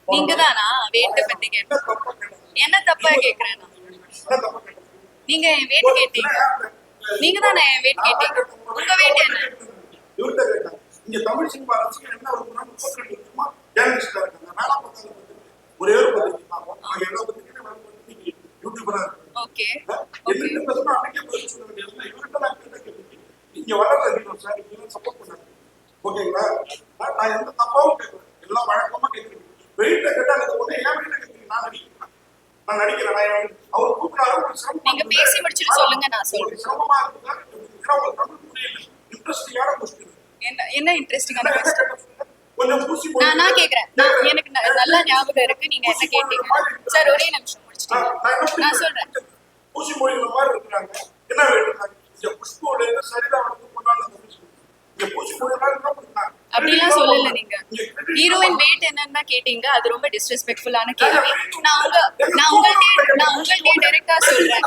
நீங்க தானா வெயிட்ட பத்தி கேட்ட என்ன தப்பா கேக்குறேன் நீங்க என் வெயிட் கேட்டீங்க நீங்க தானே என் வெயிட் கேட்டீங்க உங்க வெயிட் என்ன இங்க தமிழ் சினிமா ரசிகர் என்ன ஒரு 32 வருஷமா ஜேர்னலிஸ்டா இருக்காங்க. வேலை பார்த்தாங்க ஒரே ஒரு பதிவு என்ன பத்தி யூடியூபரா இருக்கு. ஓகே என்ன பேசணும் அன்னைக்கே பதில் சொல்ல வேண்டியது இவர்கிட்ட நான் கேட்டேன். இங்க வளர்ற ஹீரோ சார் இதெல்லாம் சப்போர்ட் பண்ணாங்க. ஓகேங்களா? நான் எந்த தப்பாவும் கேட்கல. எல்லாம் வழக்கமா கேட்கிறேன். வெயிட்ட கேட்டா அதுக்கு ஒண்ணு ஏன் வெயிட்ட கேட்கிறீங்க? நான் நடிக்கிறேன். அவர் கூப்பிடாரு. நீங்க பேசி முடிச்சிட்டு சொல்லுங்க நான் சொல்றேன். சிரமமா இருக்குதா? உங்களுக்கு தமிழ் புரியல. இன்ட்ரெஸ்டிங்கான கொஸ்டின். என்ன இன்ட்ரெஸ்டிங்கான கொஸ்டின் கொஞ்சம் பூசி நான் கேக்குறேன். எனக்கு நல்லா ஞாபகம் இருக்கு நீங்க என்ன கேட்டீங்க. சார் ஒரே நிமிஷம் முடிச்சிட்டீங்க. நான் சொல்றேன். பூசி மொழியில மாதிரி இருக்கிறாங்க. என்ன வேண்டாம் இங்க புஷ்போட சரிதா வந்து கொண்டாடுறாங்க. இங்க பூசி மொழியில என்ன அப்படிலாம் சொல்லல நீங்க. ஹீரோயின் வெயிட் என்னன்னு கேட்டீங்க. அது ரொம்ப டிஸ்ரெஸ்பெக்ட்ஃபுல்லான கேள்வி. நான் உங்கள்கிட்ட டைரக்டா சொல்றேன்.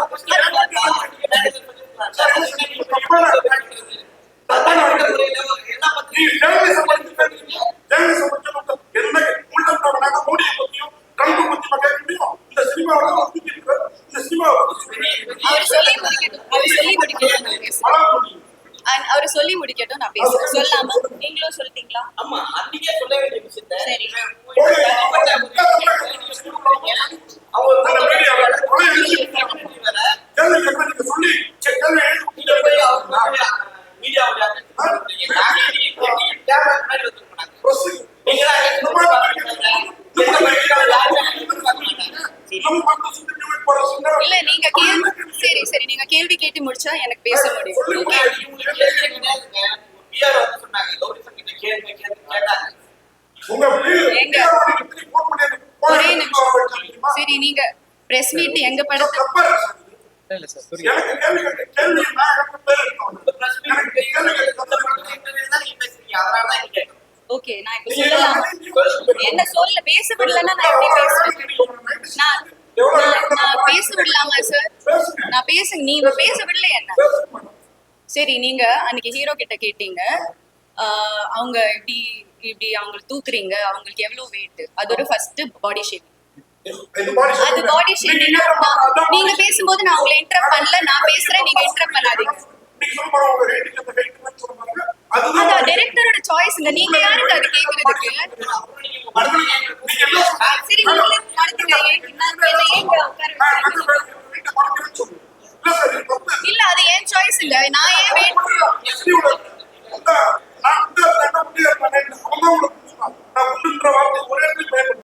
அவர் சொல்லி முடிக்கட்டும் நான் பேசுறேன். சொல்லாம நீங்களும் சொல்லிட்டீங்களா? சரி இல்ல நீங்க சரி நீங்க கேள்வி கேட்டு முடிச்சா எனக்கு பேச முடியும். ஒரே நிமிஷம். சரி நீங்க பிரஸ் மீட் எங்க படத்தை ஓகே நான் இப்ப சொல்லலாம். என்ன சொல்ல பேச விடலன்னா நான் எப்படி பேசுறேன்? நான் பேச விடலாமா சார்? நான் நீங்க பேச விடல என்ன? சரி நீங்க அன்னைக்கு ஹீரோ கிட்ட கேட்டீங்க அவங்க இப்படி இப்படி அவங்களுக்கு தூக்குறீங்க அவங்களுக்கு எவ்வளவு வெயிட் அது ஒரு ஃபர்ஸ்ட் பாடி ஷேப் அது பாடி ஷேப் நீங்க பேசும்போது நான் உங்களை இன்டரப்ட் பண்ணல நான் பேசுறேன் நீங்க இன்டரப்ட் பண்ணாதீங்க அதான் டைரக்டரோட சாய்ஸ்ங்க நீங்க யாருக்கு அது கேக்குறதுக்கு சரி நீங்களே நடத்துங்க ஏங்க உட்கார இல்ல அது ஏன் சாய்ஸ் இல்ல நான் ஏன் வெயிட்